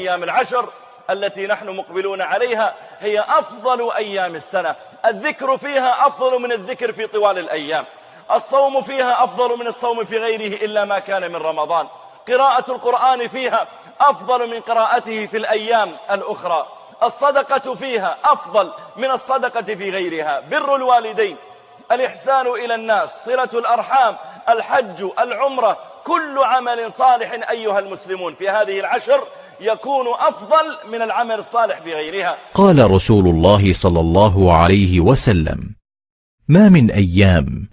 أيام العشر التي نحن مقبلون عليها هي أفضل أيام السنة. الذكر فيها أفضل من الذكر في طوال الأيام. الصوم فيها أفضل من الصوم في غيره إلا ما كان من رمضان. قراءة القرآن فيها أفضل من قراءته في الأيام الأخرى. الصدقة فيها أفضل من الصدقة في غيرها. بر الوالدين، الإحسان إلى الناس، صلة الأرحام، الحج، العمرة، كل عمل صالح أيها المسلمون في هذه العشر يكون أفضل من العمل الصالح في غيرها. قال رسول الله صلى الله عليه وسلم: ما من أيام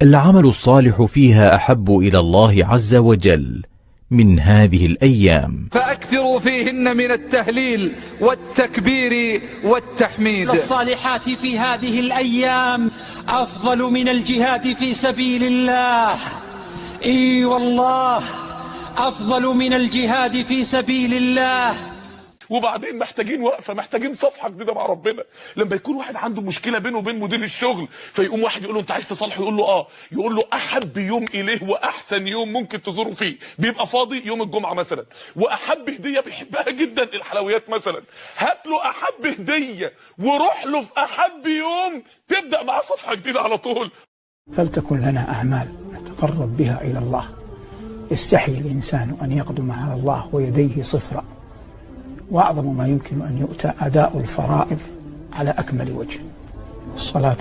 العمل الصالح فيها أحب إلى الله عز وجل من هذه الأيام، فأكثروا فيهن من التهليل والتكبير والتحميد. الصالحات في هذه الأيام أفضل من الجهاد في سبيل الله. إي والله أفضل من الجهاد في سبيل الله. وبعدين محتاجين وقفه، محتاجين صفحه جديده مع ربنا. لما يكون واحد عنده مشكله بينه وبين مدير الشغل، فيقوم واحد يقول له انت عايز تصالحه، يقول له يقول له احب يوم اليه واحسن يوم ممكن تزوره فيه بيبقى فاضي يوم الجمعه مثلا، واحب هديه بيحبها جدا الحلويات مثلا، هات له احب هديه وروح له في احب يوم، تبدا معاه صفحه جديده على طول. فلتكن لنا اعمال نتقرب بها الى الله. يستحي الانسان ان يقدم على الله ويديه صفرا، وأعظم ما يمكن أن يؤتى أداء الفرائض على أكمل وجه. الصلاة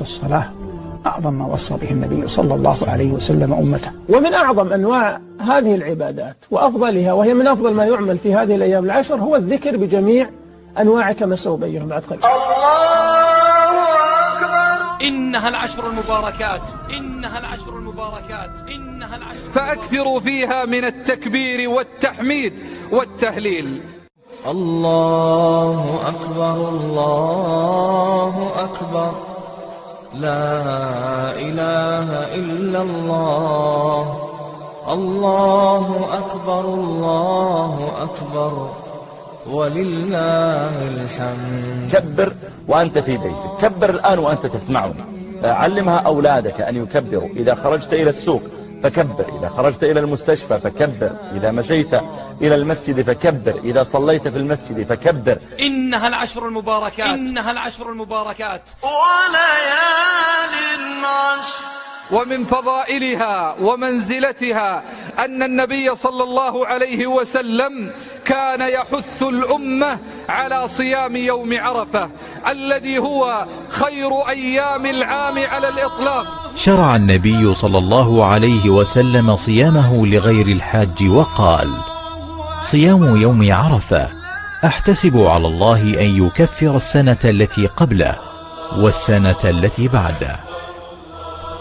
أعظم ما وصى به النبي صلى الله عليه وسلم أمته. ومن أعظم أنواع هذه العبادات وأفضلها، وهي من أفضل ما يعمل في هذه الأيام العشر، هو الذكر بجميع أنواع كما سأبين بعد قليل. إنها العشر المباركات، إنها العشر المباركات، إنها العشر. فأكثروا فيها من التكبير والتحميد والتهليل. الله أكبر الله أكبر، لا إله إلا الله، الله أكبر الله أكبر، ولله الحمد. كبر وأنت في بيتك، كبر الآن وأنت تسمعني. علمها أولادك أن يكبروا. إذا خرجت إلى السوق فكبر، إذا خرجت إلى المستشفى فكبر، إذا مشيت إلى المسجد فكبر، إذا صليت في المسجد فكبر. إنها العشر المباركات، إنها العشر المباركات، وليال عشر. ومن فضائلها ومنزلتها أن النبي صلى الله عليه وسلم كان يحث الأمة على صيام يوم عرفة الذي هو خير أيام العام على الإطلاق. شرع النبي صلى الله عليه وسلم صيامه لغير الحاج وقال: صيام يوم عرفة أحتسب على الله أن يكفر السنة التي قبله والسنة التي بعده.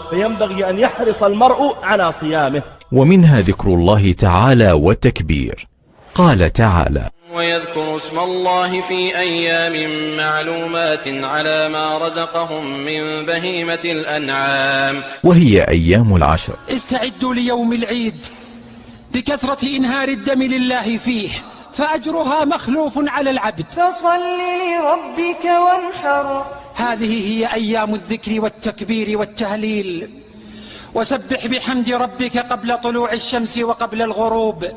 فينبغي أن يحرص المرء على صيامه. ومنها ذكر الله تعالى والتكبير. قال تعالى: ويذكر اسم الله في أيام معلومات على ما رزقهم من بهيمة الأنعام، وهي أيام العشر. استعدوا ليوم العيد بكثرة إنهار الدم لله فيه، فأجرها مخلوف على العبد. فصل لربك وانحر. هذه هي أيام الذكر والتكبير والتهليل. وسبح بحمد ربك قبل طلوع الشمس وقبل الغروب.